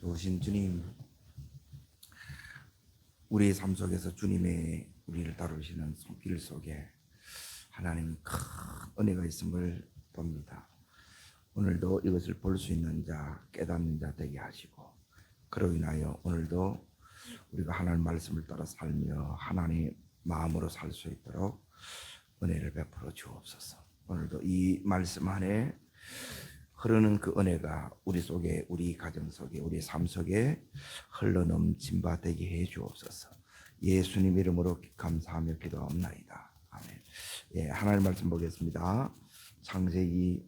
좋으신 주님, 우리의 삶 속에서 주님의 우리를 다루시는 손길 속에 하나님 큰 은혜가 있음을 봅니다. 오늘도 이것을 볼 수 있는 자, 깨닫는 자 되게 하시고, 그로 인하여 오늘도 우리가 하나님 말씀을 따라 살며 하나님 마음으로 살 수 있도록 은혜를 베풀어 주옵소서. 오늘도 이 말씀 안에 흐르는 그 은혜가 우리 속에, 우리 가정 속에, 우리 삶 속에 흘러넘친 바 되게 해 주옵소서. 예수님 이름으로 감사하며 기도합나이다. 아멘. 예, 하나님 말씀 보겠습니다. 창세기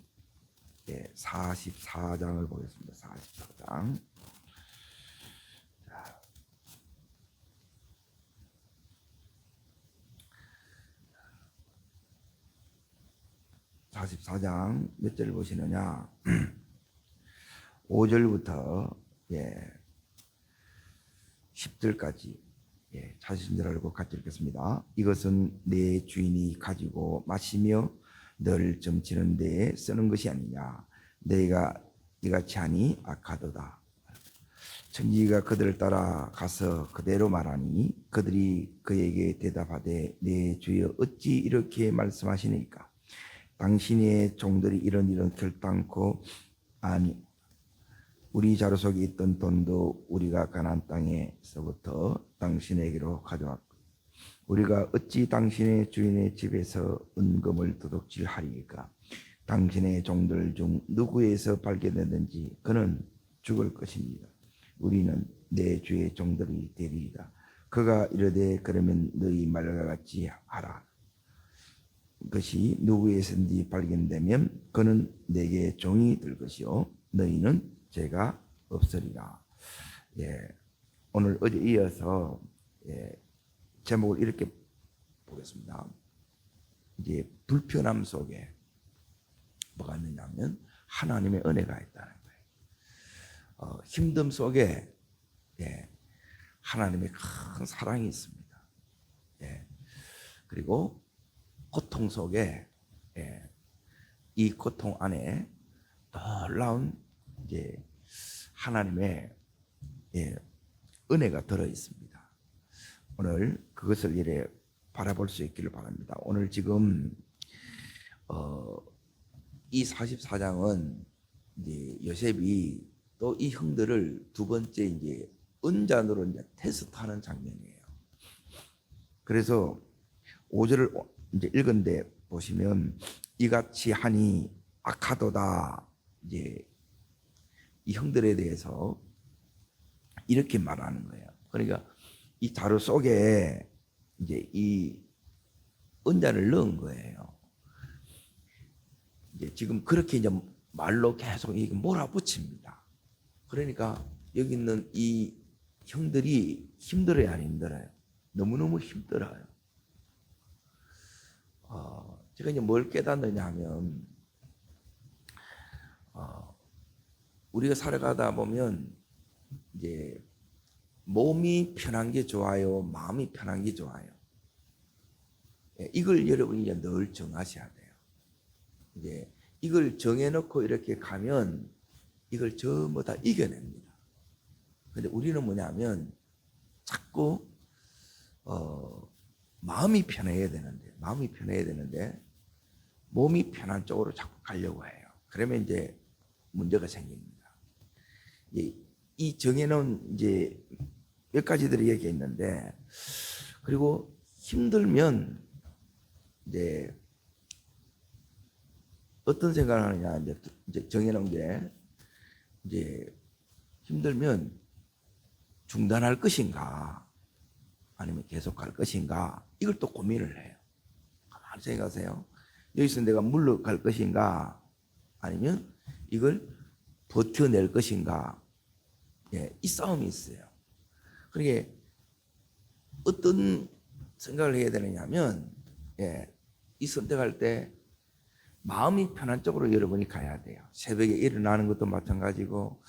44장을 보겠습니다. 44장. 44장 몇 절을 보시느냐? 5절부터 10절까지 찾으신 줄 알고 같이 읽겠습니다. 이것은 내 주인이 가지고 마시며 너를 점치는 데에 쓰는 것이 아니냐. 내가 이같이 하니 악하도다. 청지기가 그들을 따라 가서 그대로 말하니 그들이 그에게 대답하되 내 주여 어찌 이렇게 말씀하시니까? 당신의 종들이 이런 결단코 아니 우리 자루 속에 있던 돈도 우리가 가나안 땅에서부터 당신에게로 가져왔고 우리가 어찌 당신의 주인의 집에서 은금을 도둑질하리이까? 당신의 종들 중 누구에서 발견되든지 그는 죽을 것입니다. 우리는 내 주의 종들이 되리이다. 그가 이르되 그러면 너희 말과 같이 하라. 것이 누구에선지 발견되면 그는 내게 종이 될 것이요 너희는 죄가 없으리라. 오늘 어제 이어서 제목을 이렇게 보겠습니다. 이제 불편함 속에 뭐가 있느냐면 하나님의 은혜가 있다는 거예요. 힘듦 속에 하나님의 큰 사랑이 있습니다. 그리고 고통 속에 이 고통 안에 놀라운 이제 하나님의 은혜가 들어 있습니다. 오늘 그것을 이래 바라볼 수 있기를 바랍니다. 오늘 지금 이 44장은 이제 요셉이 또 이 형들을 두 번째 이제 은잔으로 이제 테스트하는 장면이에요. 그래서 5절을 이제 읽은데 보시면 이같이 하니 악하도다. 이제 이 형들에 대해서 이렇게 말하는 거예요. 그러니까 이 자루 속에 이제 이 은잔을 넣은 거예요. 이제 지금 그렇게 이제 말로 계속 이게 몰아붙입니다. 그러니까 여기 있는 이 형들이 힘들어요, 안 힘들어요? 너무너무 힘들어요. 제가 이제 뭘 깨닫느냐 하면, 우리가 살아가다 보면, 이제, 몸이 편한 게 좋아요? 마음이 편한 게 좋아요? 이걸 여러분이 이제 늘 정하셔야 돼요. 이제, 이걸 정해놓고 이렇게 가면, 이걸 전부 다 이겨냅니다. 근데 우리는 뭐냐면, 자꾸, 마음이 편해야 되는데 몸이 편한 쪽으로 자꾸 가려고 해요. 그러면 이제 문제가 생깁니다. 이 정해놓은 이제 몇 가지들이 여기 있는데, 그리고 힘들면 이제 어떤 생각을 하느냐, 이제 정해놓은 게 이제 힘들면 중단할 것인가 아니면 계속 갈 것인가, 이걸 또 고민을 해요. 가만히 생각하세요. 여기서 내가 물러갈 것인가 아니면 이걸 버텨낼 것인가, 이 싸움이 있어요. 그러니까 어떤 생각을 해야 되느냐면, 이 선택할 때 마음이 편한 쪽으로 여러분이 가야 돼요. 새벽에 일어나는 것도 마찬가지고,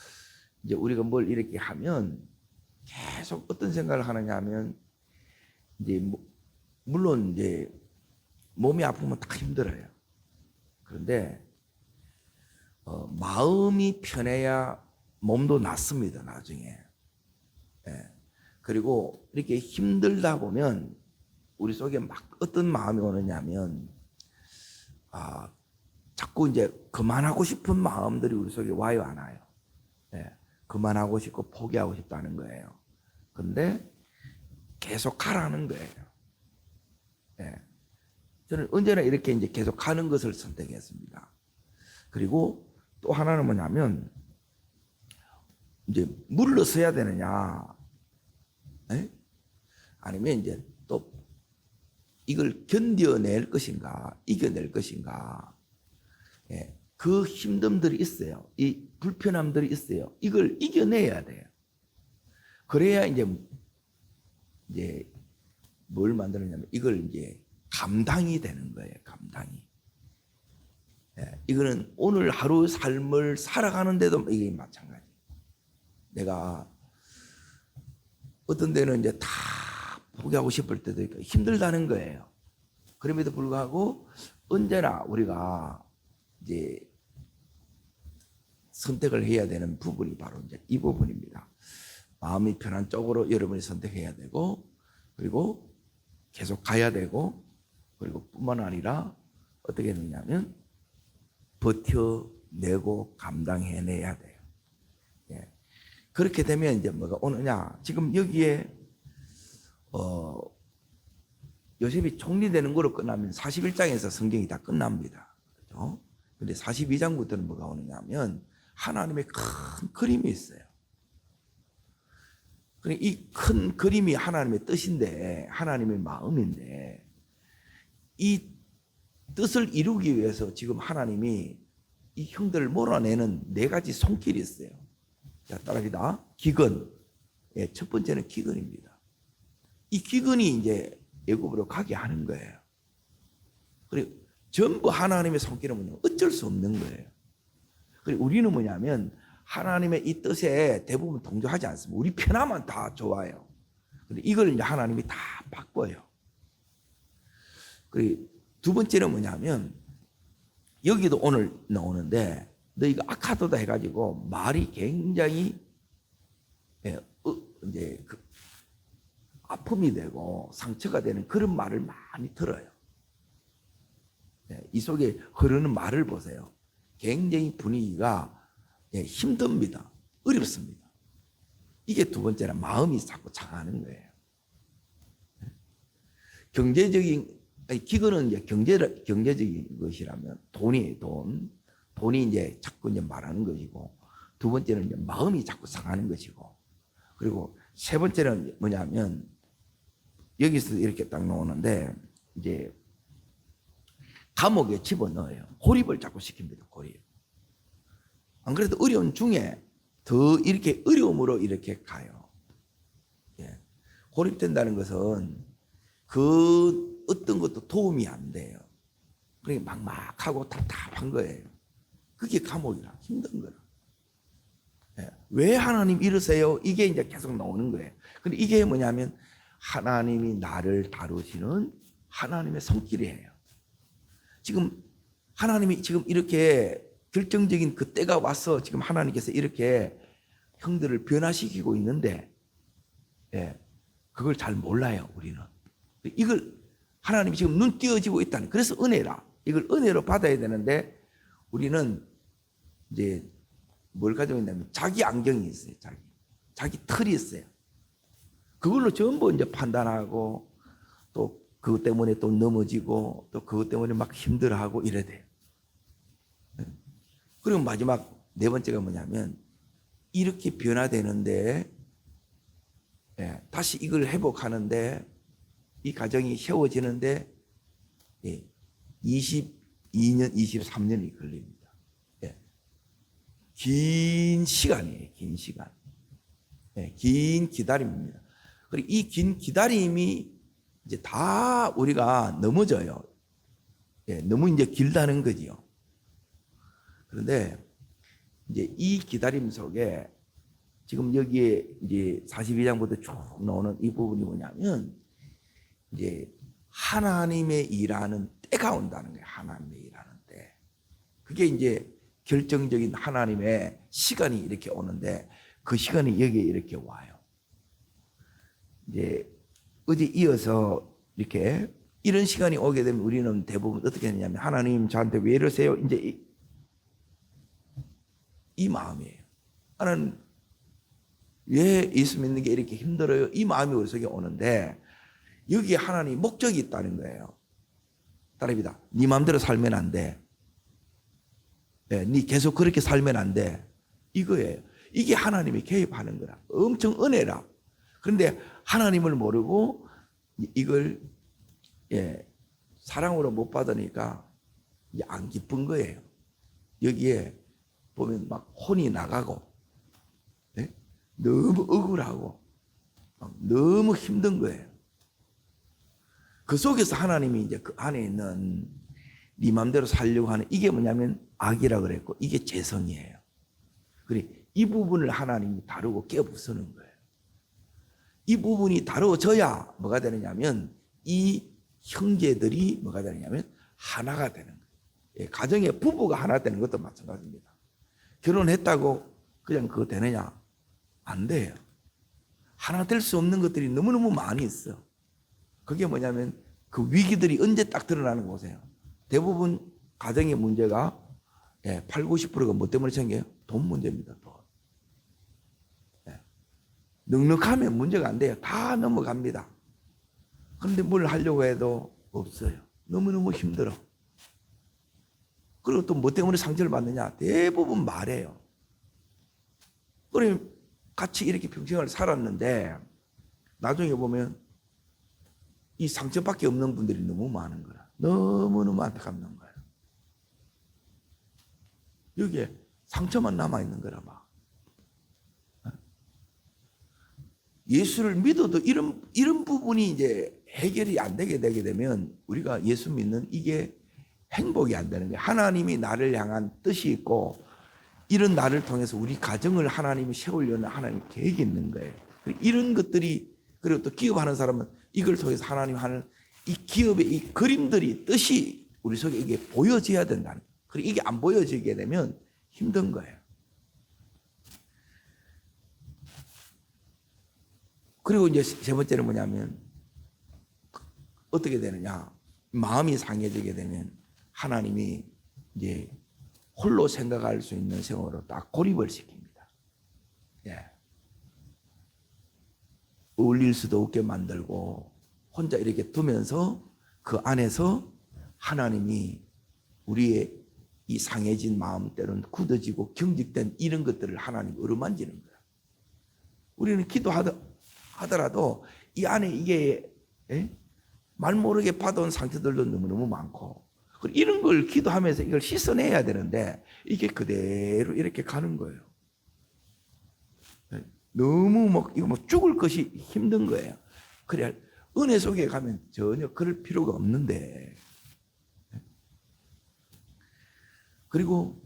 이제 우리가 뭘 이렇게 하면 계속 어떤 생각을 하느냐 하면, 이제 물론 이제 몸이 아프면 다 힘들어요. 그런데 마음이 편해야 몸도 낫습니다, 나중에. 예. 그리고 이렇게 힘들다 보면 우리 속에 막 어떤 마음이 오느냐면, 자꾸 이제 그만하고 싶은 마음들이 우리 속에 와요, 안 와요? 예. 그만하고 싶고 포기하고 싶다는 거예요. 근데 계속 하라는 거예요. 예. 저는 언제나 이렇게 이제 계속 하는 것을 선택했습니다. 그리고 또 하나는 뭐냐면, 이제 물러서야 되느냐, 예? 아니면 이제 또 이걸 견뎌낼 것인가, 이겨낼 것인가. 예. 그 힘듦들이 있어요. 이 불편함들이 있어요. 이걸 이겨내야 돼요. 그래야 이제 뭘 만들었냐면 이걸 이제 감당이 되는 거예요. 감당이. 예. 이거는 오늘 하루 삶을 살아가는데도 이게 마찬가지. 내가 어떤 데는 이제 다 포기하고 싶을 때도 있고 힘들다는 거예요. 그럼에도 불구하고 언제나 우리가 이제 선택을 해야 되는 부분이 바로 이제 이 부분입니다. 마음이 편한 쪽으로 여러분이 선택해야 되고, 그리고 계속 가야 되고, 그리고 뿐만 아니라 어떻게 되냐면 버텨내고 감당해내야 돼요. 예. 그렇게 되면 이제 뭐가 오느냐? 지금 여기에 요셉이 총리되는 거로 끝나면 41장에서 성경이 다 끝납니다. 그렇죠? 근데 42장부터는 뭐가 오느냐면 하나님의 큰 그림이 있어요. 이 큰 그림이 하나님의 뜻인데, 하나님의 마음인데, 이 뜻을 이루기 위해서 지금 하나님이 이 형들을 몰아내는 4가지 손길이 있어요. 자, 따라합니다. 기근. 예, 첫 번째는 기근입니다. 이 기근이 이제 애굽으로 가게 하는 거예요. 그리고 전부 하나님의 손길은 뭐냐면 어쩔 수 없는 거예요. 그리고 우리는 뭐냐면 하나님의 이 뜻에 대부분 동조하지 않습니다. 우리 편하면 다 좋아요. 근데 이걸 이제 하나님이 다 바꿔요. 그리고 두 번째는 뭐냐면 여기도 오늘 나오는데 너희가 아카도다 해가지고 말이 굉장히 이제 아픔이 되고 상처가 되는 그런 말을 많이 들어요. 이 속에 흐르는 말을 보세요. 굉장히 분위기가 힘듭니다. 어렵습니다. 이게 두 번째는 마음이 자꾸 상하는 거예요. 기근은 이제 경제적인 것이라면 돈이 이제 자꾸 이제 말하는 것이고, 두 번째는 이제 마음이 자꾸 상하는 것이고, 그리고 세 번째는 뭐냐면 여기서 이렇게 딱 나오는데 이제 감옥에 집어넣어요. 고립을 자꾸 시킵니다. 고립. 안 그래도 어려운 중에 더 이렇게 어려움으로 이렇게 가요. 예. 고립된다는 것은 그 어떤 것도 도움이 안 돼요. 그러니까 막막하고 답답한 거예요. 그게 감옥이라 힘든 거라. 예. 왜 하나님 이러세요? 이게 이제 계속 나오는 거예요. 근데 이게 뭐냐면 하나님이 나를 다루시는 하나님의 손길이에요. 지금 하나님이 지금 이렇게 결정적인 그 때가 와서 지금 하나님께서 이렇게 형들을 변화시키고 있는데, 예, 그걸 잘 몰라요, 우리는. 이걸 하나님이 지금 눈 띄어지고 있다는, 그래서 은혜라. 이걸 은혜로 받아야 되는데 우리는 이제 뭘 가지고 있냐면 자기 안경이 있어요. 자기 틀이 있어요. 그걸로 전부 이제 판단하고 또 그것 때문에 또 넘어지고 또 그것 때문에 막 힘들어하고 이래 돼요. 그리고 마지막 네 번째가 뭐냐면 이렇게 변화되는데, 다시 이걸 회복하는데 이 과정이 세워지는데 22년, 23년이 걸립니다. 긴 시간이에요. 긴 시간. 긴 기다림입니다. 그리고 이 긴 기다림이 이제 다 우리가 넘어져요. 너무 이제 길다는 거지요. 그런데 이제 이 기다림 속에 지금 여기에 이제 42장부터 쭉 나오는 이 부분이 뭐냐면 이제 하나님의 일하는 때가 온다는 거예요. 하나님의 일하는 때. 그게 이제 결정적인 하나님의 시간이 이렇게 오는데 그 시간이 여기에 이렇게 와요. 이제 어디 이어서 이렇게 이런 시간이 오게 되면 우리는 대부분 어떻게 하냐면 하나님 저한테 왜 이러세요? 이제 이 마음이에요. 하나님 왜 예수 믿는 게 이렇게 힘들어요? 이 마음이 우리 속에 오는데 여기에 하나님 목적이 있다는 거예요. 따라합니다. 네 마음대로 살면 안 돼. 네 계속 그렇게 살면 안 돼. 이거예요. 이게 하나님이 개입하는 거라. 엄청 은혜라. 그런데 하나님을 모르고 이걸 사랑으로 못 받으니까 안 기쁜 거예요. 여기에 보면 막 혼이 나가고 너무 억울하고 너무 힘든 거예요. 그 속에서 하나님이 이제 그 안에 있는 네 맘대로 살려고 하는 이게 뭐냐면 악이라 그랬고 이게 죄성이에요. 그래 이 부분을 하나님이 다루고 깨부수는 거예요. 이 부분이 다루어져야 뭐가 되느냐면 이 형제들이 뭐가 되느냐면 하나가 되는 거예요. 가정의 부부가 하나 되는 것도 마찬가지입니다. 결혼했다고 그냥 그거 되느냐? 안 돼요. 하나 될 수 없는 것들이 너무너무 많이 있어. 그게 뭐냐면 그 위기들이 언제 딱 드러나는 거세요. 대부분 가정의 문제가 8, 90%가 뭐 때문에 생겨요? 돈 문제입니다. 돈. 넉넉하면 문제가 안 돼요. 다 넘어갑니다. 그런데 뭘 하려고 해도 없어요. 너무너무 힘들어. 그리고 또 뭐 때문에 상처를 받느냐? 대부분 말해요. 그래 같이 이렇게 평생을 살았는데 나중에 보면 이 상처밖에 없는 분들이 너무 많은 거야. 너무너무 안타깝는 거야. 여기에 상처만 남아있는 거라 막. 예수를 믿어도 이런 부분이 이제 해결이 안 되게 되면 우리가 예수 믿는 이게 행복이 안 되는 거예요. 하나님이 나를 향한 뜻이 있고 이런 나를 통해서 우리 가정을 하나님이 세우려는 하나님 계획이 있는 거예요. 이런 것들이 그리고 또 기업하는 사람은 이걸 통해서 하나님 하는 이 기업의 이 그림들이 뜻이 우리 속에 이게 보여져야 된다는 거예요. 그리고 이게 안 보여지게 되면 힘든 거예요. 그리고 이제 세 번째는 뭐냐면 어떻게 되느냐. 마음이 상해지게 되면 하나님이 이제 홀로 생각할 수 있는 생활로 딱 고립을 시킵니다. 어울릴 수도 없게 만들고 혼자 이렇게 두면서 그 안에서 하나님이 우리의 이 상해진 마음 때로는 굳어지고 경직된 이런 것들을 하나님 어루만지는 거예요. 우리는 기도하더라도 이 안에 이게 말 모르게 받아온 상처들도 너무너무 많고 이런 걸 기도하면서 이걸 씻어내야 되는데 이게 그대로 이렇게 가는 거예요. 너무 이거 죽을 것이 힘든 거예요. 그래 은혜 속에 가면 전혀 그럴 필요가 없는데. 그리고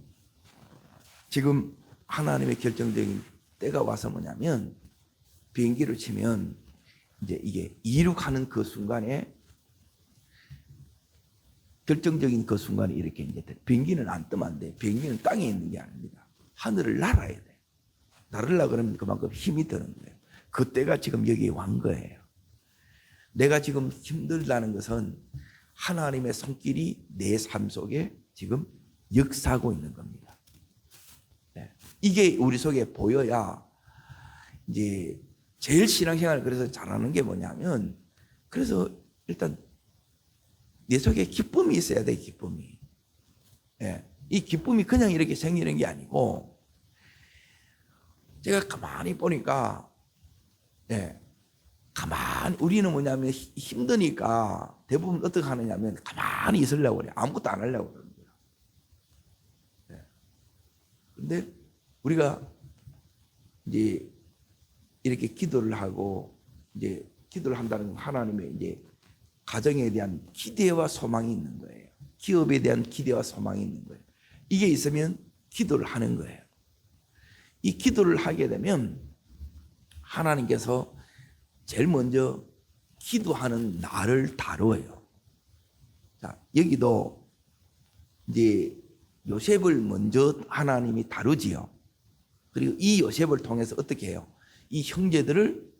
지금 하나님의 결정적인 때가 와서 뭐냐면 비행기를 치면 이제 이게 이륙하는 그 순간에 결정적인 그 순간에 이렇게 이제 비행기는 안 뜨면 안 돼. 비행기는 땅에 있는 게 아닙니다. 하늘을 날아야 돼. 날으려고 그러면 그만큼 힘이 드는 거예요. 그때가 지금 여기에 온 거예요. 내가 지금 힘들다는 것은 하나님의 손길이 내 삶 속에 지금 역사하고 있는 겁니다. 이게 우리 속에 보여야 이제 제일 신앙생활을 그래서 잘하는 게 뭐냐면 그래서 일단 내 속에 기쁨이 있어야 돼. 기쁨이. 이 기쁨이 그냥 이렇게 생기는 게 아니고 제가 가만히 보니까 가만히 우리는 뭐냐면 힘드니까 대부분 어떻게 하느냐면 가만히 있으려고 그래. 아무것도 안 하려고 그러는 거야. 그런데 우리가 이제 이렇게 기도를 하고 이제 기도를 한다는 건 하나님의 이제 가정에 대한 기대와 소망이 있는 거예요. 기업에 대한 기대와 소망이 있는 거예요. 이게 있으면 기도를 하는 거예요. 이 기도를 하게 되면 하나님께서 제일 먼저 기도하는 나를 다뤄요. 자, 여기도 이제 요셉을 먼저 하나님이 다루지요. 그리고 이 요셉을 통해서 어떻게 해요? 이 형제들을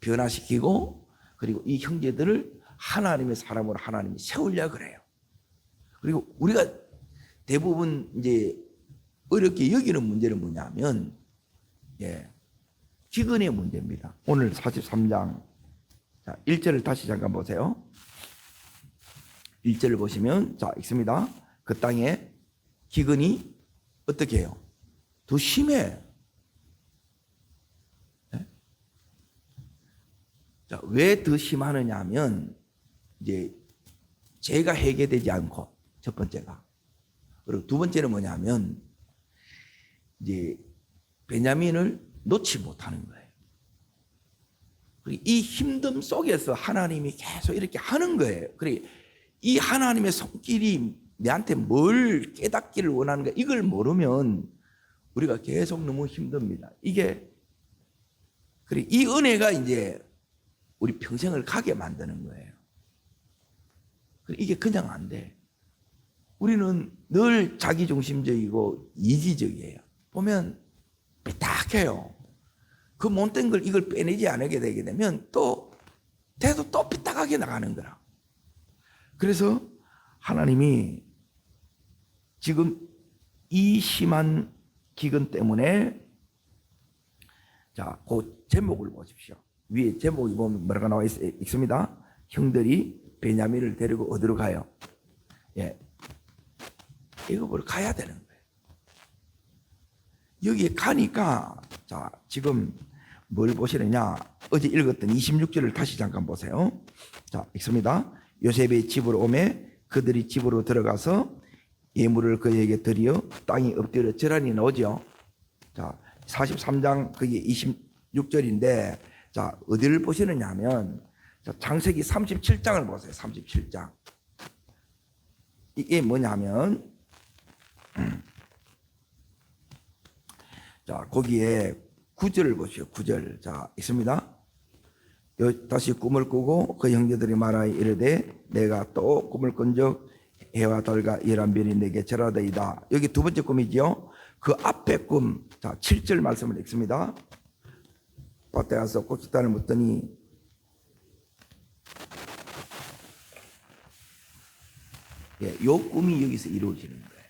변화시키고 그리고 이 형제들을 하나님의 사람으로 하나님이 세우려고 그래요. 그리고 우리가 대부분 이제 어렵게 여기는 문제는 뭐냐면 기근의 문제입니다. 오늘 43장 1절을 다시 잠깐 보세요. 1절을 보시면 읽습니다. 그 땅에 기근이 어떻게 해요? 더 심해. 왜 더 심하느냐 하면 이제 죄가 해결되지 않고 첫 번째가. 그리고 두 번째는 뭐냐면 이제 베냐민을 놓지 못하는 거예요. 그리고 이 힘듦 속에서 하나님이 계속 이렇게 하는 거예요. 그리고 이 하나님의 손길이 내한테 뭘 깨닫기를 원하는가 이걸 모르면 우리가 계속 너무 힘듭니다. 그리고 이 은혜가 이제 우리 평생을 가게 만드는 거예요. 그리고 이게 그냥 안 돼. 우리는 늘 자기중심적이고 이기적이에요. 보면 삐딱해요. 그 못된 걸 이걸 빼내지 않게 되게 되면 또 대도 또 삐딱하게 나가는 거라. 그래서 하나님이 지금 이 심한 기근 때문에 그 제목을 보십시오. 위에 제목이 보면 뭐라고 나와 있습니다. 형들이 베냐민을 데리고 어디로 가요? 이거 보러 가야 되는 거예요. 여기에 가니까 지금 뭘 보시느냐? 어제 읽었던 26절을 다시 잠깐 보세요. 읽습니다. 요셉의 집으로 오매 그들이 집으로 들어가서 예물을 그에게 드리어 땅이 엎드려 절하니 나오죠. 43장 그게 26절인데 어디를 보시느냐 하면 창세기 37장을 보세요. 37장. 이게 뭐냐면 거기에 9절을 보시오. 9절. 있습니다. 다시 꿈을 꾸고 그 형제들이 말하여 이르되 내가 또 꿈을 꾼적 해와 달과 열한 별이 내게 절하더이다. 여기 두 번째 꿈이지요. 그 앞에 꿈 7절 말씀을 읽습니다. 밭에 가서 고추단을 묻더니 요 꿈이 여기서 이루어지는 거예요.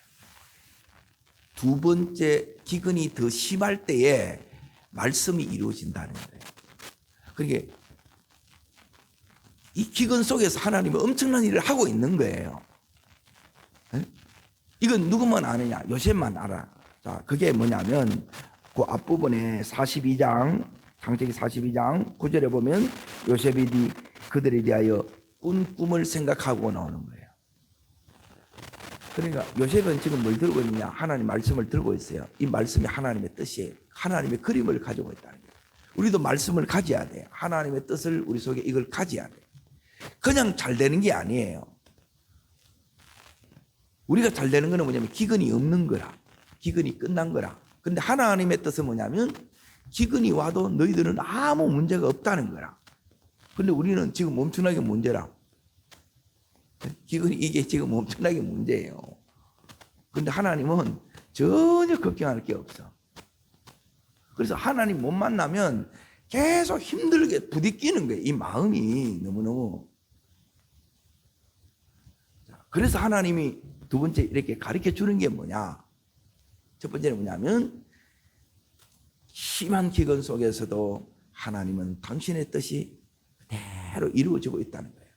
두 번째 기근이 더 심할 때에 말씀이 이루어진다는 거예요. 그러니까 이 기근 속에서 하나님은 엄청난 일을 하고 있는 거예요. 이건 누구만 아느냐? 요셉만 알아. 그게 뭐냐면 그 앞부분에 42장 창세기 42장 9절에 보면 요셉이 그들에 대하여 꾼 꿈을 생각하고 나오는 거예요. 그러니까 요셉은 지금 뭘 들고 있느냐? 하나님 말씀을 들고 있어요. 이 말씀이 하나님의 뜻이에요. 하나님의 그림을 가지고 있다는 거예요. 우리도 말씀을 가져야 돼요. 하나님의 뜻을 우리 속에 이걸 가져야 돼요. 그냥 잘 되는 게 아니에요. 우리가 잘 되는 거는 뭐냐면 기근이 없는 거라. 기근이 끝난 거라. 근데 하나님의 뜻은 뭐냐면 기근이 와도 너희들은 아무 문제가 없다는 거라. 근데 우리는 지금 엄청나게 문제라. 기근이 이게 지금 엄청나게 문제예요. 근데 하나님은 전혀 걱정할 게 없어. 그래서 하나님 못 만나면 계속 힘들게 부딪히는 거예요. 이 마음이 너무너무. 그래서 하나님이 두 번째 이렇게 가르쳐 주는 게 뭐냐? 첫 번째는 뭐냐면 심한 기근 속에서도 하나님은 당신의 뜻이 그대로 이루어지고 있다는 거예요.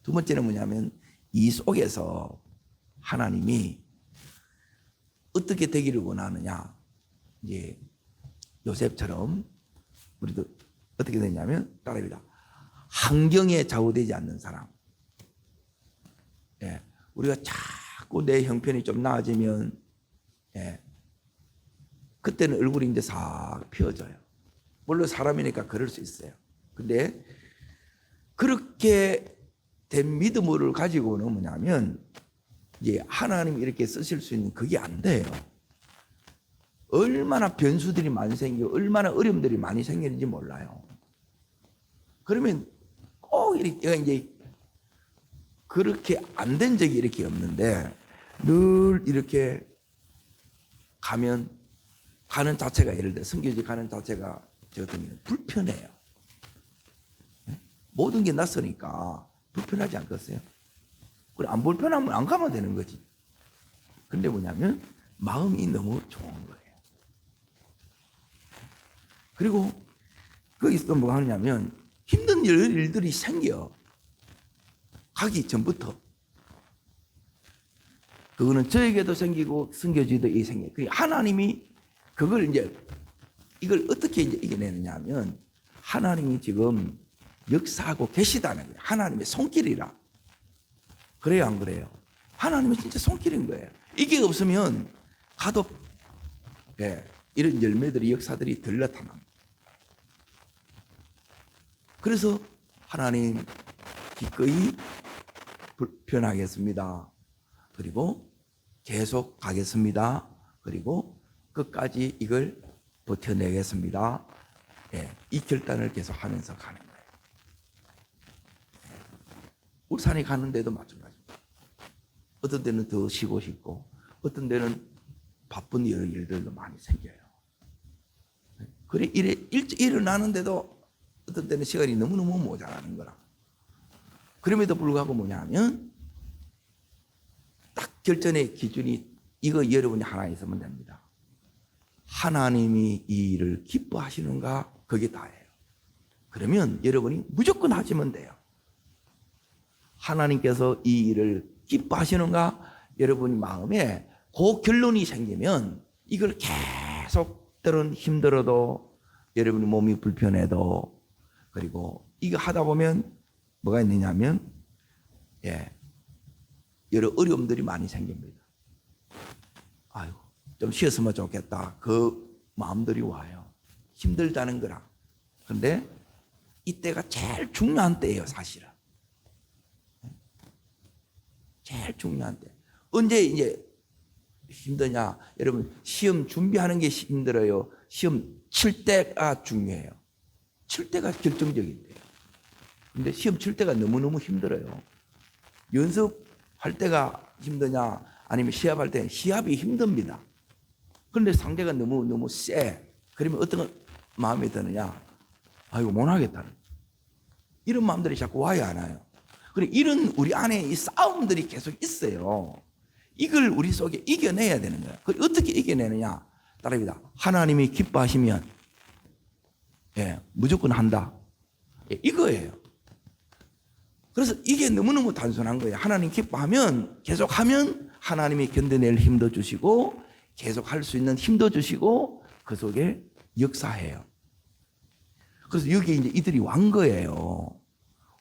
두 번째는 뭐냐면 이 속에서 하나님이 어떻게 되기를 원하느냐? 이제 요셉처럼 우리도 어떻게 되냐면 따라합니다. 환경에 좌우되지 않는 사람. 우리가 자꾸 내 형편이 좀 나아지면 그때는 얼굴이 이제 싹 피어져요. 물론 사람이니까 그럴 수 있어요. 근데 그렇게 된 믿음을 가지고는 뭐냐면 이제 하나님이 이렇게 쓰실 수 있는 그게 안 돼요. 얼마나 변수들이 많이 생기고 얼마나 어려움들이 많이 생기는지 몰라요. 그러면 꼭 이렇게 이제 그렇게 안 된 적이 이렇게 없는데 늘 이렇게 가는 자체가 예를 들어 선교지 가는 자체가 저 같은 경우는 불편해요. 모든 게 낯서니까 불편하지 않겠어요? 그래 안 불편하면 안 가면 되는 거지. 근데 뭐냐면 마음이 너무 좋은 거예요. 그리고 거기서 뭐 하냐면 힘든 일들이 생겨. 가기 전부터. 그거는 저에게도 생기고 선교지도 생겨요. 하나님이 그걸 이걸 어떻게 이겨내느냐 하면 하나님이 지금 역사하고 계시다는 거예요. 하나님의 손길이라. 그래요, 안 그래요? 하나님은 진짜 손길인 거예요. 이게 없으면 가도 이런 열매들이 역사들이 덜 나타납니다. 그래서 하나님 기꺼이 불편하겠습니다. 그리고 계속 가겠습니다. 그리고 끝까지 이걸 버텨내겠습니다. 이 결단을 계속 하면서 가는 거예요. 울산에 가는데도 마찬가지입니다. 어떤 데는 더 쉬고 싶고 어떤 데는 바쁜 여러 일들도 많이 생겨요. 그래 일어나는데도 어떤 때는 시간이 너무너무 모자라는 거라. 그럼에도 불구하고 뭐냐면 딱 결전의 기준이 이거 여러분이 하나 있으면 됩니다. 하나님이 이 일을 기뻐하시는가? 그게 다예요. 그러면 여러분이 무조건 하시면 돼요. 하나님께서 이 일을 기뻐하시는가? 여러분 마음에 그 결론이 생기면 이걸 계속 때론 힘들어도 여러분의 몸이 불편해도 그리고 이거 하다 보면 뭐가 있느냐면 여러 어려움들이 많이 생깁니다. 아이고 좀 쉬었으면 좋겠다. 그 마음들이 와요. 힘들다는 거라. 그런데 이때가 제일 중요한 때예요, 사실은. 제일 중요한 때. 언제 이제 힘드냐? 여러분 시험 준비하는 게 힘들어요. 시험 칠 때가 중요해요. 칠 때가 결정적인데요. 근데 시험 칠 때가 너무너무 힘들어요. 연습할 때가 힘드냐? 아니면 시합할 때 시합이 힘듭니다. 그런데 상대가 너무 세. 그러면 어떤 마음이 드느냐? 아이고 못하겠다는. 이런 마음들이 자꾸 와야 하나요? 그래 이런 우리 안에 이 싸움들이 계속 있어요. 이걸 우리 속에 이겨내야 되는 거예요. 그걸 어떻게 이겨내느냐? 따라합니다. 하나님이 기뻐하시면 무조건 한다. 이거예요. 그래서 이게 너무너무 단순한 거예요. 하나님 기뻐하면 계속하면 하나님이 견뎌낼 힘도 주시고 계속 할 수 있는 힘도 주시고 그 속에 역사해요. 그래서 여기 이제 이들이 완 거예요.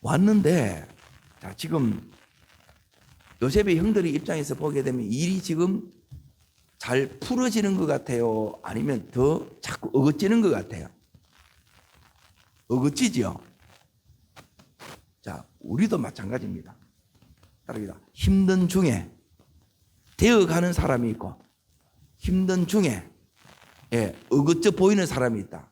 왔는데 자, 지금 요셉의 형들의 입장에서 보게 되면 일이 지금 잘 풀어지는 것 같아요? 아니면 더 자꾸 어긋지는 것 같아요? 어긋지죠? 자, 우리도 마찬가지입니다. 따라합니다. 힘든 중에 되어가는 사람이 있고 힘든 중에 어긋져 보이는 사람이 있다.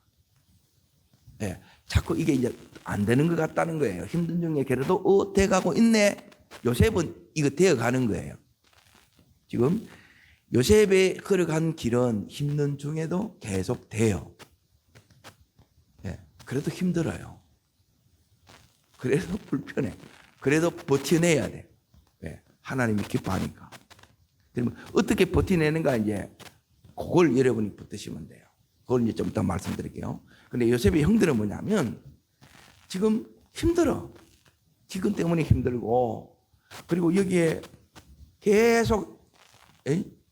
자꾸 이게 이제 안 되는 것 같다는 거예요. 힘든 중에 그래도 돼가고 있네. 요셉은 이거 되어가는 거예요. 지금 요셉의 걸어간 길은 힘든 중에도 계속 돼요. 그래도 힘들어요. 그래도 불편해. 그래도 버텨내야 돼. 하나님이 기뻐하니까. 그러면 어떻게 버텨내는가 이제 그걸 여러분이 붙드시면 돼요. 그걸 이제 좀 이따 말씀드릴게요. 근데 요셉의 형들은 뭐냐면 지금 힘들어. 기근 때문에 힘들고 그리고 여기에 계속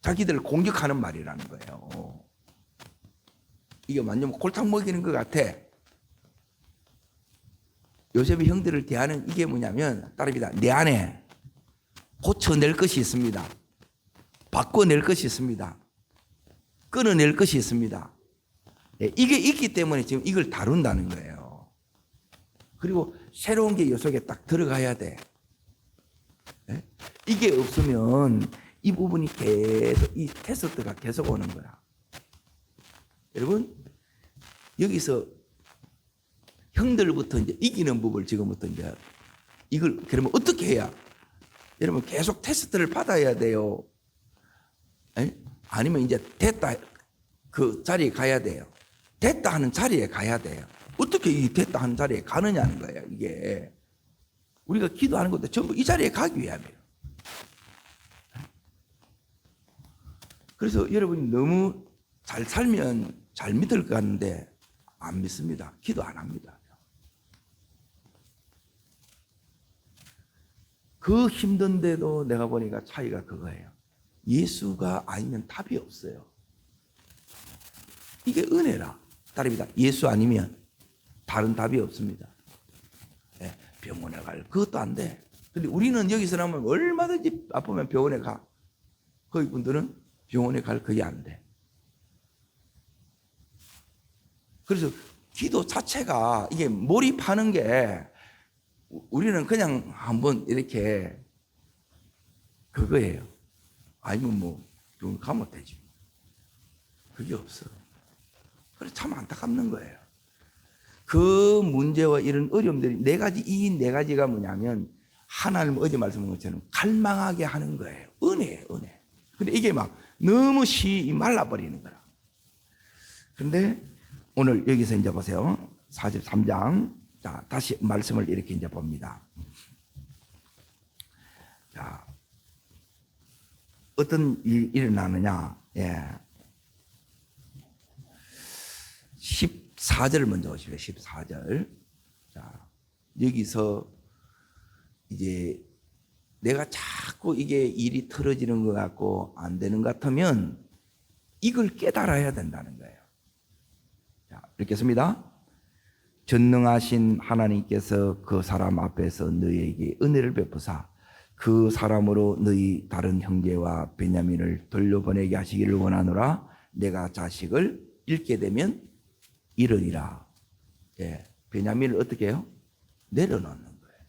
자기들을 공격하는 말이라는 거예요. 이게 완전 골탕 먹이는 것 같아. 요셉의 형들을 대하는 이게 뭐냐면 따릅니다. 내 안에 고쳐낼 것이 있습니다. 바꿔낼 것이 있습니다. 끊어낼 것이 있습니다. 이게 있기 때문에 지금 이걸 다룬다는 거예요. 그리고 새로운 게 요 속에 딱 들어가야 돼. 이게 없으면 이 부분이 계속 이 테스트가 계속 오는 거야. 여러분 여기서 형들부터 이제 이기는 법을 지금부터 이제 이걸 그러면 어떻게 해야? 여러분 계속 테스트를 받아야 돼요. 아니면 이제 됐다 그 자리에 가야 돼요. 됐다 하는 자리에 가야 돼요. 어떻게 이 됐다 하는 자리에 가느냐는 거예요. 이게 우리가 기도하는 것도 전부 이 자리에 가기 위함이에요. 그래서 여러분이 너무 잘 살면 잘 믿을 것 같은데 안 믿습니다. 기도 안 합니다. 그 힘든데도 내가 보니까 차이가 그거예요. 예수가 아니면 답이 없어요. 이게 은혜라. 다릅니다. 예수 아니면 다른 답이 없습니다. 네, 병원에 갈 그것도 안 돼. 근데 우리는 여기서 나면 얼마든지 아프면 병원에 가. 거기 분들은 병원에 갈 그게 안 돼. 그래서 기도 자체가 이게 몰입하는 게 우리는 그냥 한번 이렇게 그거예요. 아니면 뭐 병원 가면 되지. 그게 없어. 그래서 참 안타깝는 거예요. 그 문제와 이런 어려움들이 이 네 가지가 뭐냐면 하나님 어제 말씀한 것처럼 갈망하게 하는 거예요. 은혜예요, 은혜. 근데 이게 막 너무 말라버리는 거라. 근데 오늘 여기서 이제 보세요. 43장. 자, 다시 말씀을 이렇게 이제 봅니다. 자, 어떤 일이 일어나느냐. 예. 14절을 먼저 보시죠. 14절. 자, 여기서 이제 내가 자꾸 이게 일이 틀어지는 것 같고 안 되는 것 같으면 이걸 깨달아야 된다는 거예요. 자, 읽겠습니다. 전능하신 하나님께서 그 사람 앞에서 너희에게 은혜를 베푸사 그 사람으로 너희 다른 형제와 베냐민을 돌려보내게 하시기를 원하노라. 내가 자식을 잃게 되면 이르리라. 예, 베냐민을 어떻게 해요? 내려놓는 거예요.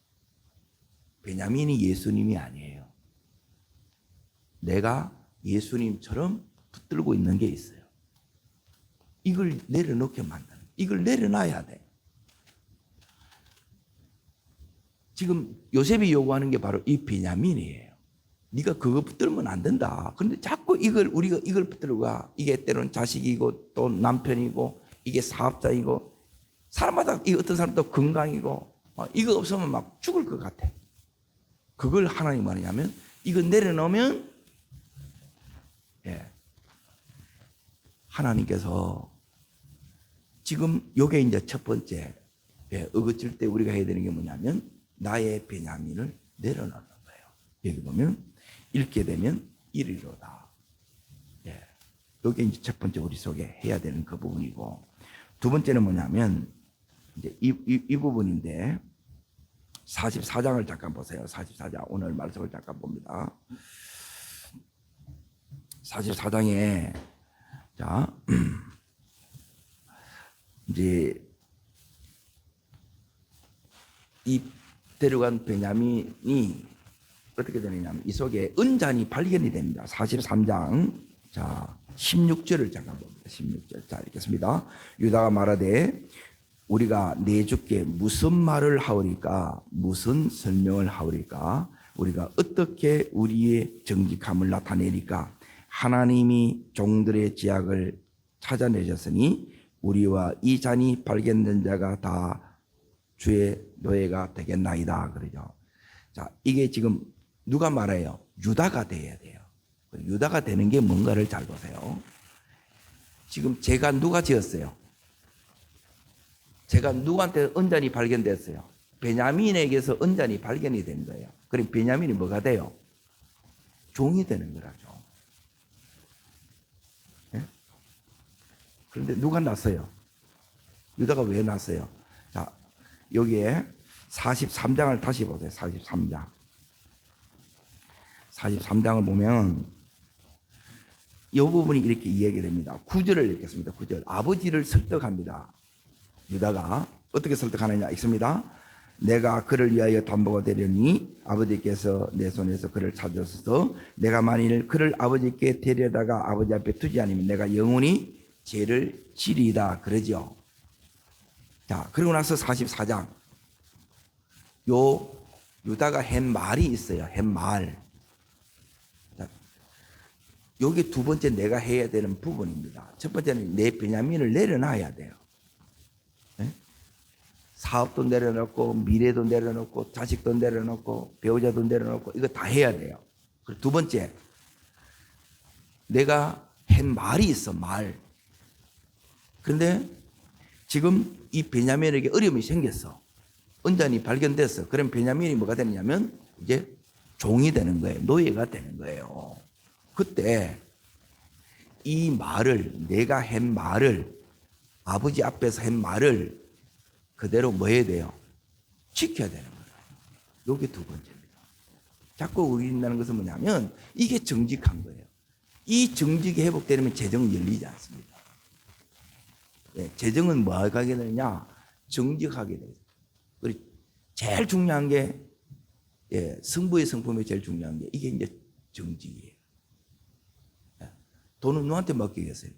베냐민이 예수님이 아니에요. 내가 예수님처럼 붙들고 있는 게 있어요. 이걸 내려놓게 만드는, 이걸 내려놔야 돼. 지금 요셉이 요구하는 게 바로 이 베냐민이에요. 네가 그거 붙들면 안 된다. 그런데 자꾸 우리가 이걸 붙들고 가. 이게 때로는 자식이고 또 남편이고 이게 사업자이고 사람마다 어떤 사람도 건강이고 이거 없으면 막 죽을 것 같아. 그걸 하나님 뭐냐면 이거 내려놓으면 예, 하나님께서 지금 요게 이제 첫 번째 어긋질 때 우리가 해야 되는 게 뭐냐면 나의 베냐민을 내려놓는 거예요. 여기 보면 읽게 되면 이리로다. 예, 요게 이제 첫 번째 우리 속에 해야 되는 그 부분이고 두 번째는 뭐냐면 이제 이 부분인데 44장을 잠깐 보세요. 44장 오늘 말씀을 잠깐 봅니다. 44장에 자 이제 이 데려간 베냐민이 어떻게 되느냐면 이 속에 은잔이 발견이 됩니다. 43장 자 16절을 잠깐 봅니다. 16절 자 읽겠습니다. 유다가 말하되 우리가 내 주께 무슨 말을 하오리까 무슨 설명을 하오리까 우리가 어떻게 우리의 정직함을 나타내리까 하나님이 종들의 지약을 찾아내셨으니 우리와 이 잔이 발견된 자가 다 주의 노예가 되겠나이다 그러죠. 자, 이게 지금 누가 말해요? 유다가 돼야 돼요. 유다가 되는 게 뭔가를 잘 보세요. 지금 제가 누가 지었어요? 제가 누구한테 은잔이 발견됐어요? 베냐민에게서 은잔이 발견이 된 거예요. 그럼 베냐민이 뭐가 돼요? 종이 되는 거라죠. 네? 그런데 누가 났어요? 유다가 왜 났어요? 자, 여기에 43장을 다시 보세요. 43장. 43장을 보면 이 부분이 이렇게 이야기됩니다. 9절을 읽겠습니다. 9절. 아버지를 설득합니다. 유다가 어떻게 설득하느냐 있습니다. 내가 그를 위하여 담보가 되려니 아버지께서 내 손에서 그를 찾으셔서 내가 만일 그를 아버지께 데려다가 아버지 앞에 두지 않으면 내가 영원히 죄를 지리다 그러죠. 자, 그리고 나서 44장. 요 유다가 한 말이 있어요. 한 말. 자, 요게 두 번째 내가 해야 되는 부분입니다. 첫 번째는 내 베냐민을 내려놔야 돼요. 네? 사업도 내려놓고 미래도 내려놓고 자식도 내려놓고 배우자도 내려놓고 이거 다 해야 돼요. 그리고 두 번째 내가 한 말이 있어, 말. 그런데 지금 이 베냐민에게 어려움이 생겼어. 언잔이 발견됐어. 그럼 베냐민이 뭐가 되느냐면 이제 종이 되는 거예요. 노예가 되는 거예요. 그때 이 말을, 내가 한 말을, 아버지 앞에서 한 말을 그대로 뭐 해야 돼요? 지켜야 되는 거예요. 이게 두 번째입니다. 자꾸 우긴다는 것은 뭐냐면 이게 정직한 거예요. 이 정직이 회복되면 재정은 열리지 않습니다. 네, 재정은 뭐 하게 되느냐? 정직하게 돼요. 그리고 제일 중요한 게 성부의 성품이 제일 중요한 게 이게 이제 정직이에요. 돈은 누구한테 맡기겠어요?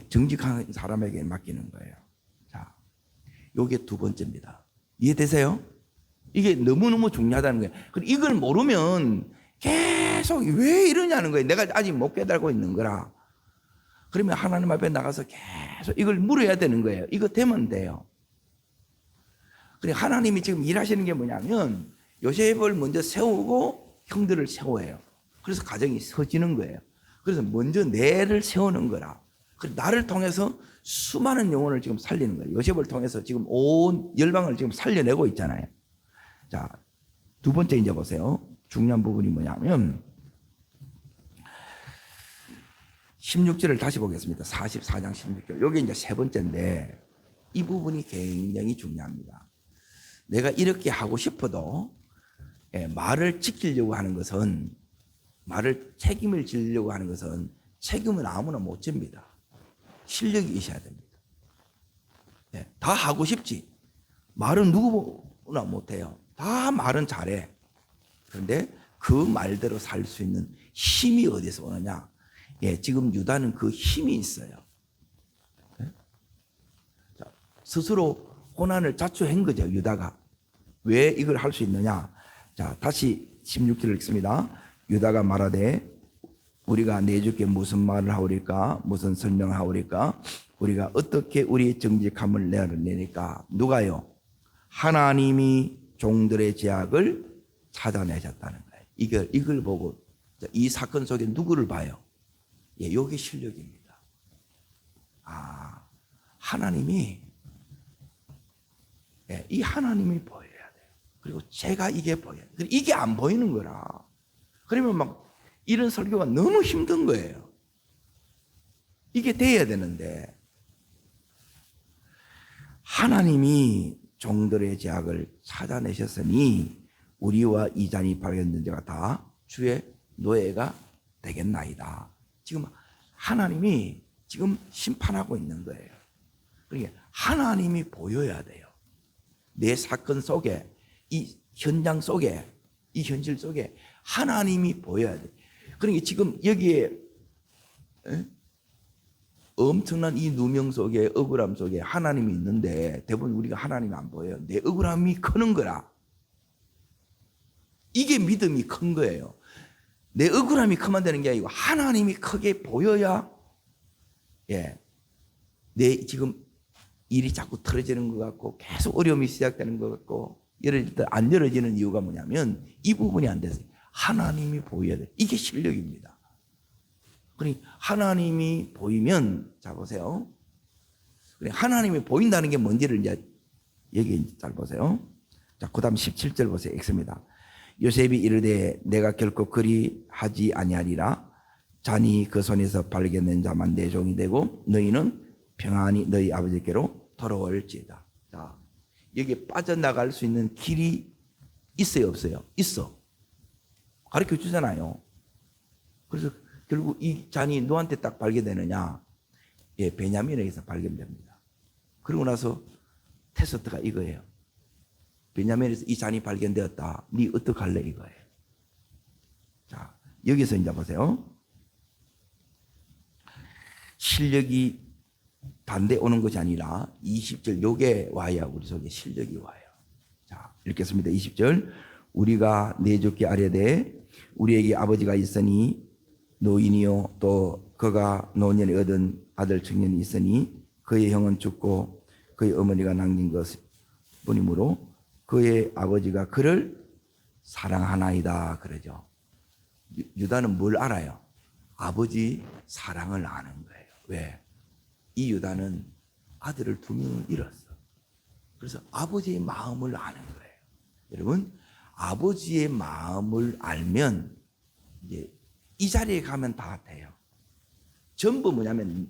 정직한 사람에게 맡기는 거예요. 자, 요게 두 번째입니다. 이해되세요? 이게 너무너무 중요하다는 거예요. 그리고 이걸 모르면 계속 왜 이러냐는 거예요. 내가 아직 못 깨달고 있는 거라. 그러면 하나님 앞에 나가서 계속 이걸 물어야 되는 거예요. 이거 되면 돼요. 그리고 하나님이 지금 일하시는 게 뭐냐면 요셉을 먼저 세우고 형들을 세워요. 그래서 가정이 서지는 거예요. 그래서 먼저 내를 세우는 거라. 그래서 나를 통해서 수많은 영혼을 지금 살리는 거예요. 요셉을 통해서 지금 온 열방을 지금 살려내고 있잖아요. 자, 두 번째 이제 보세요. 중요한 부분이 뭐냐면 16절을 다시 보겠습니다. 44장 16절. 여기 이제 세 번째인데 이 부분이 굉장히 중요합니다. 내가 이렇게 하고 싶어도 말을 지키려고 하는 것은, 말을 책임을 지려고 하는 것은 책임은 아무나 못 집니다. 실력이 있어야 됩니다. 다 하고 싶지. 말은 누구나 못해요. 다 말은 잘해. 그런데 그 말대로 살 수 있는 힘이 어디서 오느냐? 지금 유다는 그 힘이 있어요. 자, 스스로 고난을 자초한 거죠, 유다가. 왜 이걸 할 수 있느냐? 자, 다시 16절을 읽습니다. 유다가 말하되 우리가 내주께 무슨 말을 하오리까? 무슨 설명을 하오리까? 우리가 어떻게 우리의 정직함을 내니까? 누가요? 하나님이 종들의 죄악을 찾아내셨다는 거예요. 이걸 보고 이 사건 속에 누구를 봐요? 이게 실력입니다. 하나님이, 이 하나님이 보여야 돼요. 그리고 제가 이게 보여요. 이게 안 보이는 거라. 그러면 막 이런 설교가 너무 힘든 거예요. 이게 돼야 되는데 하나님이 종들의 죄악을 찾아내셨으니 우리와 이잔이 발견된 자가 다 주의 노예가 되겠나이다. 지금 하나님이 지금 심판하고 있는 거예요. 그러니까 하나님이 보여야 돼요. 내 사건 속에, 이 현장 속에, 이 현실 속에 하나님이 보여야 돼. 그러니까 지금 여기에 엄청난 이 누명 속에, 억울함 속에 하나님이 있는데 대부분 우리가 하나님이 안 보여요. 내 억울함이 크는 거라. 이게 믿음이 큰 거예요. 내 억울함이 크면 되는 게 아니고 하나님이 크게 보여야 내 지금 일이 자꾸 틀어지는 것 같고 계속 어려움이 시작되는 것 같고 안 열어지는 이유가 뭐냐면 이 부분이 안 돼서 하나님이 보여야 돼. 이게 실력입니다. 그러니 하나님이 보이면, 자 보세요. 하나님이 보인다는 게 뭔지를 이제 여기 잘 보세요. 자, 그 다음 17절 보세요. 읽습니다. 요셉이 이르되 내가 결코 그리 하지 아니하리라. 잔이 그 손에서 발견된 자만 내 종이 되고 너희는 평안히 너희 아버지께로 돌아올지이다. 자, 여기 빠져나갈 수 있는 길이 있어요, 없어요? 있어. 가르쳐 주잖아요. 그래서 결국 이 잔이 누구한테 딱 발견되느냐? 베냐민에게서 발견됩니다. 그러고 나서 테스트가 이거예요. 베냐민에서 이 잔이 발견되었다. 네 어떡할래? 이거예요. 자, 여기서 이제 보세요. 실력이 반대 오는 것이 아니라 20절 요게 와야 우리 속에 실력이 와요. 자, 읽겠습니다. 20절. 우리가 내주께 아뢰되 우리에게 아버지가 있으니 노인이요 또 그가 노년에 얻은 아들 청년이 있으니 그의 형은 죽고 그의 어머니가 남긴 것뿐이므로 그의 아버지가 그를 사랑하나이다 그러죠. 유다는 뭘 알아요? 아버지 사랑을 아는 거예요. 왜? 이 유다는 아들을 2명을 잃었어. 그래서 아버지의 마음을 아는 거예요. 여러분, 아버지의 마음을 알면 이제 이 자리에 가면 다 돼요. 전부 뭐냐면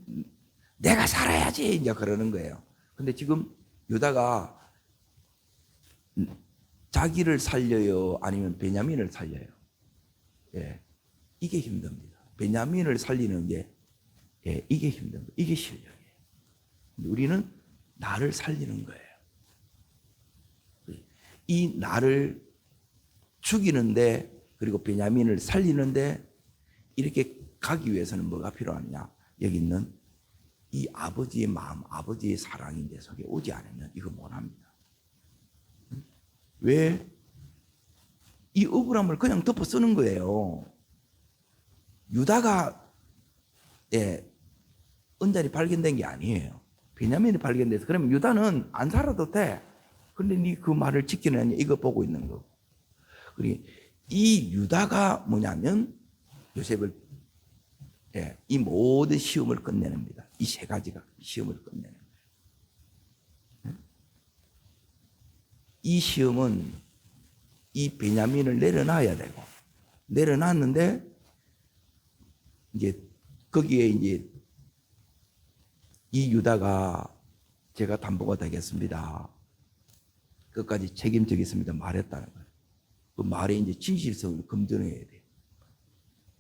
내가 살아야지 이제 그러는 거예요. 근데 지금 유다가 자기를 살려요? 아니면 베냐민을 살려요? 예, 이게 힘듭니다. 베냐민을 살리는 게 이게 힘든 거예요. 이게 실력이에요. 근데 우리는 나를 살리는 거예요. 이 나를 죽이는데 그리고 베냐민을 살리는데 이렇게 가기 위해서는 뭐가 필요하냐? 여기 있는 이 아버지의 마음, 아버지의 사랑이 내 속에 오지 않으면 이거 못합니다. 왜? 이 억울함을 그냥 덮어 쓰는 거예요. 유다가 은잔이 발견된 게 아니에요. 베냐민이 발견돼서 그러면 유다는 안 살아도 돼. 근데 네 그 말을 지키느냐 이거 보고 있는 거고. 그리고 이 유다가 뭐냐면 요셉을 이 모든 시험을 끝내냅니다. 이 3가지가 시험을 끝내는 거예요. 이 시험은 이 베냐민을 내려놔야 되고 내려놨는데 이제 거기에 이제 이 유다가 제가 담보가 되겠습니다. 끝까지 책임지겠습니다. 말했다는 거예요. 그 말에 이제 진실성을 검증해야 돼요.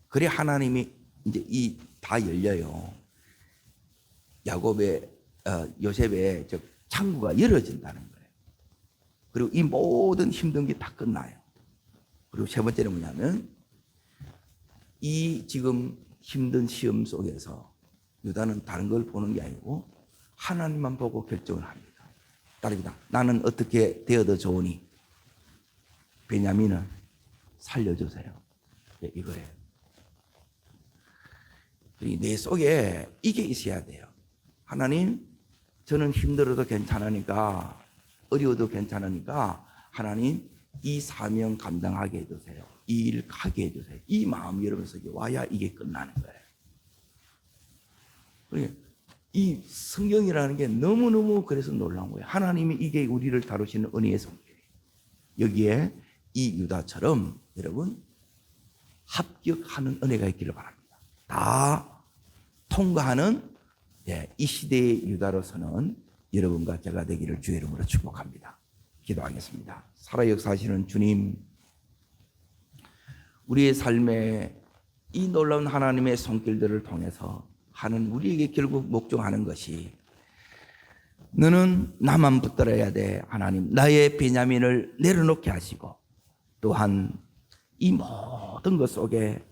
그래 하나님이 이제 이 다 열려요. 요셉의 창구가 열어진다는 거예요. 그리고 이 모든 힘든 게 다 끝나요. 그리고 3번째는 뭐냐면 이 지금 힘든 시험 속에서 유다는 다른 걸 보는 게 아니고 하나님만 보고 결정을 합니다. 따릅니다. 나는 어떻게 되어도 좋으니 베냐민을 살려주세요. 이거예요. 내 속에 이게 있어야 돼요. 하나님, 저는 힘들어도 괜찮으니까, 어려워도 괜찮으니까 하나님 이 사명 감당하게 해주세요. 이 일 하게 해주세요. 이 마음이 여러분 속에 와야 이게 끝나는 거예요. 이 성경이라는 게 너무너무 그래서 놀라운 거예요. 하나님이 이게 우리를 다루시는 은혜의 성격이에요. 여기에 이 유다처럼 여러분 합격하는 은혜가 있기를 바랍니다. 다 통과하는 이 시대의 유다로서는 여러분과 제가 되기를 주의 이름으로 축복합니다. 기도하겠습니다. 살아 역사하시는 주님, 우리의 삶에 이 놀라운 하나님의 손길들을 통해서 하는 우리에게 결국 목적하는 것이 너는 나만 붙들어야 돼. 하나님, 나의 베냐민을 내려놓게 하시고 또한 이 모든 것 속에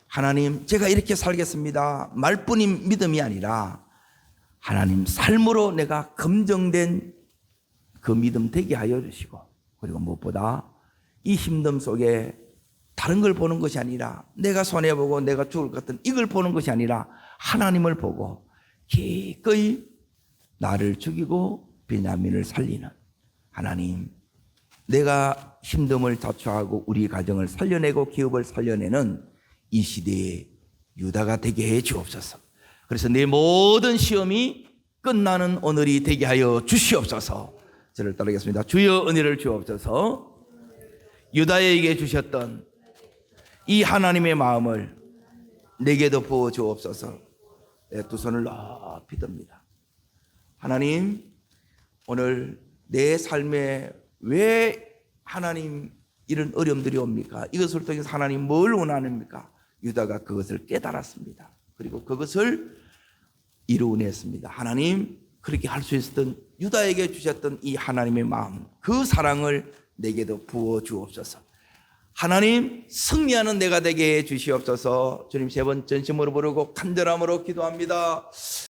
하나님, 제가 이렇게 살겠습니다. 말뿐인 믿음이 아니라 하나님 삶으로 내가 검증된 그 믿음 되게 하여 주시고 그리고 무엇보다 이 힘듦 속에 다른 걸 보는 것이 아니라 내가 손해보고 내가 죽을 것 같은 이걸 보는 것이 아니라 하나님을 보고 기꺼이 나를 죽이고 베냐민을 살리는 하나님, 내가 힘듦을 자초하고 우리 가정을 살려내고 기업을 살려내는 이 시대의 유다가 되게 해 주옵소서. 그래서 내 모든 시험이 끝나는 오늘이 되게 하여 주시옵소서. 저를 따르겠습니다. 주여 은혜를 주옵소서. 유다에게 주셨던 이 하나님의 마음을 내게도 부어 주옵소서. 두 손을 높이 듭니다. 하나님, 오늘 내 삶에 왜 하나님 이런 어려움들이 옵니까? 이것을 통해서 하나님 뭘 원하십니까? 유다가 그것을 깨달았습니다. 그리고 그것을 이루어냈습니다. 하나님, 그렇게 할 수 있었던 유다에게 주셨던 이 하나님의 마음, 그 사랑을 내게도 부어 주옵소서. 하나님, 승리하는 내가 되게 해 주시옵소서. 주님, 3번 전심으로 부르고 간절함으로 기도합니다.